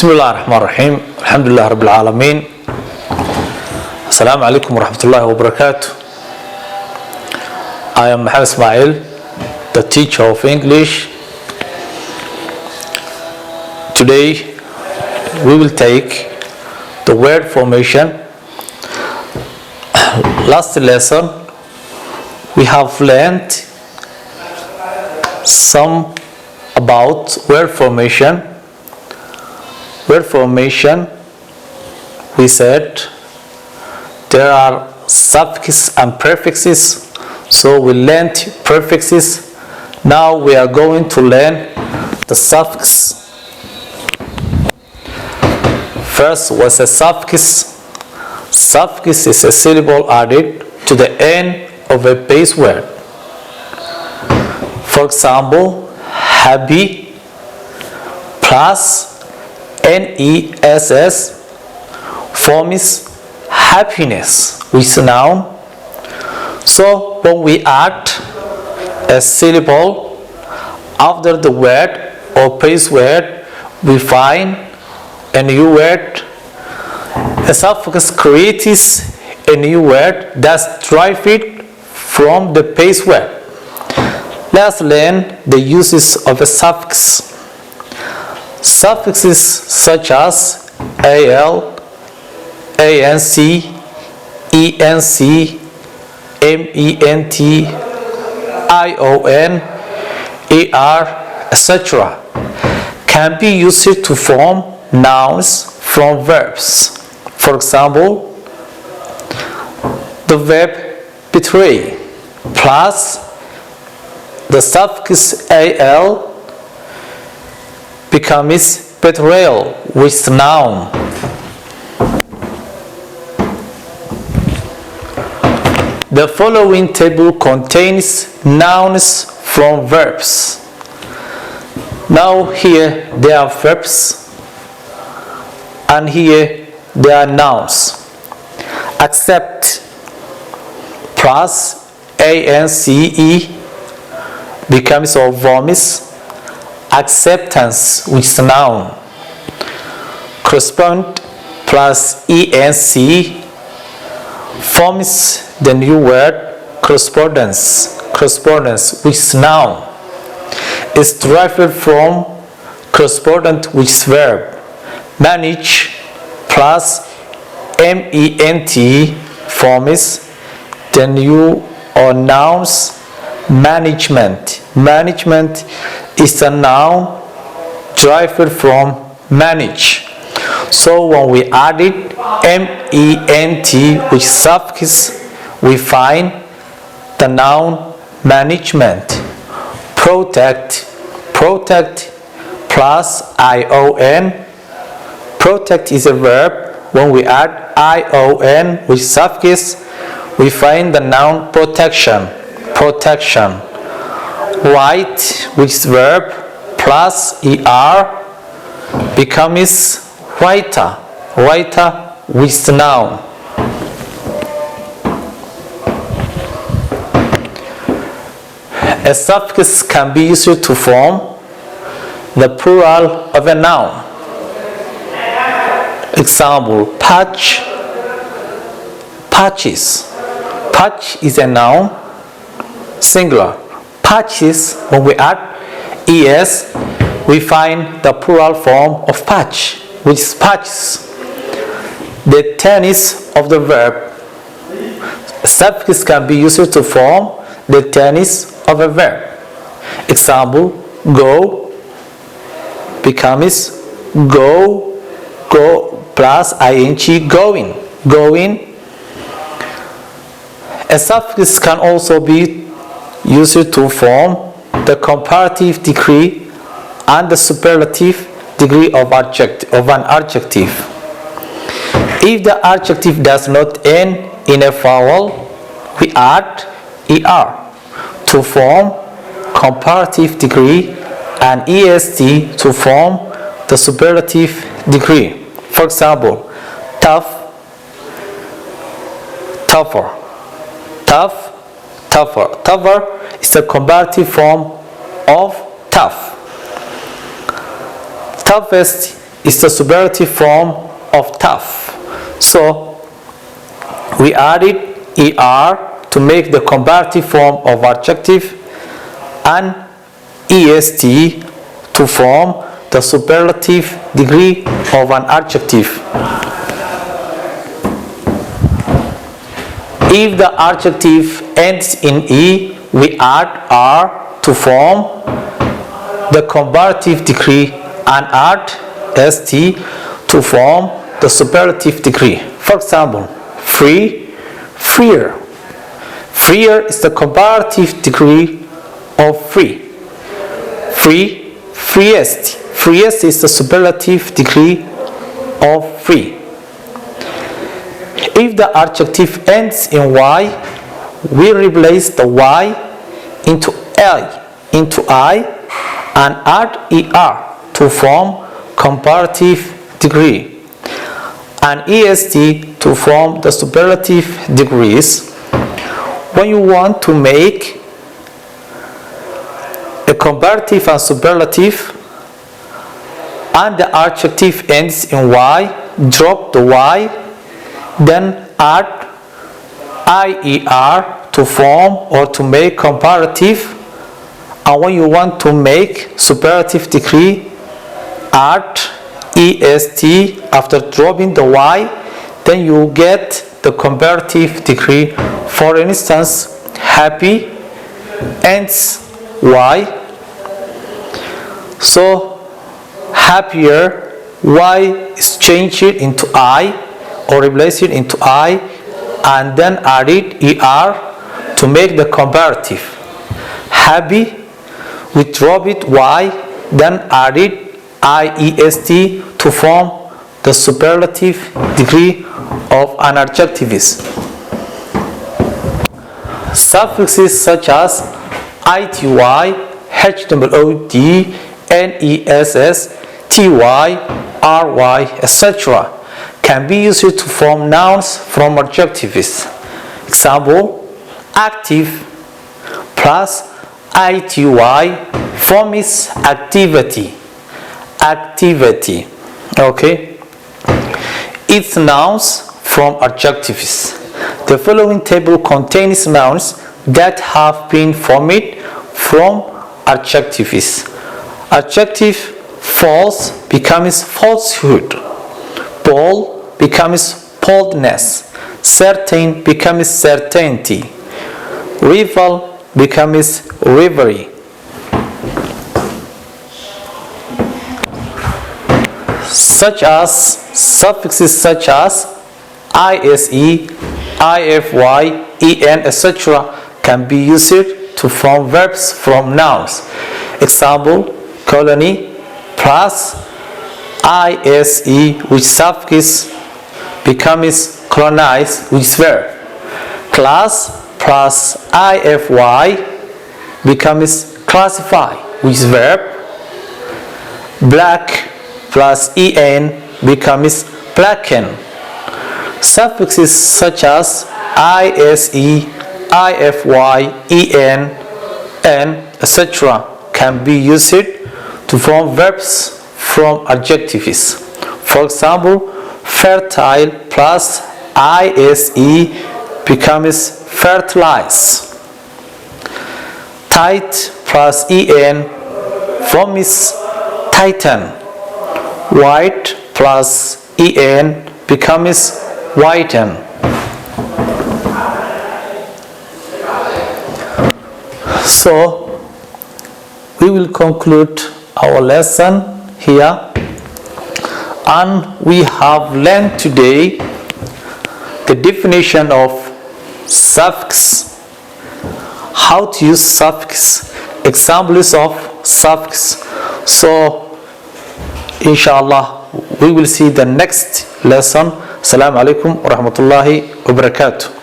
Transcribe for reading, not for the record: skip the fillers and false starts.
Bismillahirrahmanirrahim. Alhamdulillah Rabbil Alamin. Assalamu alaikum warahmatullahi wabarakatuh. I am Mohammed Ismail, the teacher of English. Today we will take the word formation. Last lesson we have learned some about word formation. Word formation, we said there are suffixes and prefixes, so we learned prefixes. Now we are going to learn the suffix. First, what's a suffix? Suffix is a syllable added to the end of a base word. For example, happy plus NESS forms happiness with noun. So when we add a syllable after the word or base word, we find a new word. A suffix creates a new word that's derived from the base word. Let's learn the uses of a suffix. Suffixes such as AL, ANC, ENC, MENT, ION, AR, etc. can be used to form nouns from verbs. For example, the verb betray plus the suffix AL becomes betrayal with noun. The following table contains nouns from verbs. Now here there are verbs and here there are nouns. Accept plus ANCE becomes or vomits acceptance with noun. Correspond plus ENC forms the new word correspondence with noun. Is derived from correspondent with verb. Manage plus MENT forms the new or nouns management. Management is a noun derived from manage. So when we added MENT with suffix, we find the noun management. Protect plus ION. Protect is a verb. When we add ION with suffix, we find the noun protection. White with verb plus ER becomes whiter with noun. A suffix can be used to form the plural of a noun. Example, patch, patches. Patch is a noun, singular. Patches, when we add ES, we find the plural form of patch, which is patches. The tense of the verb. Suffix can be used to form the tense of a verb. Example, go becomes go plus ing, going. A suffix can also be used to form the comparative degree and the superlative degree of an adjective. If the adjective does not end in a vowel, we add ER to form comparative degree and EST to form the superlative degree. For example, tough, tougher. Tougher is the comparative form of tough. Toughest is the superlative form of tough. So we added er to make the comparative form of adjective and est to form the superlative degree of an adjective. If the adjective ends in e, we add r to form the comparative degree and add st to form the superlative degree. For example, free, freer. Freer is the comparative degree of free. Free, freest. Freest is the superlative degree of free. If the adjective ends in y, we replace the y into I and add er to form comparative degree and est to form the superlative degrees. When you want to make a comparative and superlative and the adjective ends in y, drop the y, then add IER to form or to make comparative, and when you want to make superlative degree, add EST after dropping the y, then you get the comparative degree. For instance, happy ends y, so happier, y is changed into I or replace it into I and then added ER to make the comparative. Happy, we drop it y, then added IEST to form the superlative degree of an adjective. Suffixes such as ity, hwod, ness, ty, ry, etc. can be used to form nouns from adjectives. Example, active plus ity forms activity. Activity. Okay. It's nouns from adjectives. The following table contains nouns that have been formed from adjectives. Adjective false becomes falsehood. Bold becomes boldness. Certain becomes certainty. Rival becomes rivalry. Such as suffixes such as ise, ify, en, etc. can be used to form verbs from nouns. Example, colony plus ise, which suffix becomes colonize, which is verb. Class plus ify becomes classify, which is verb. Black plus en becomes blacken. Suffixes such as ise, ify, en, etc. can be used to form verbs from adjectives. For example, fertile plus ise becomes fertilize. Tight plus en forms tighten. White plus en becomes whiten. So we will conclude our lesson here, and we have learned today the definition of suffix, how to use suffix, examples of suffix. So inshallah we will see the next lesson. Assalamu alaikum wa rahmatullahi wa barakatuh.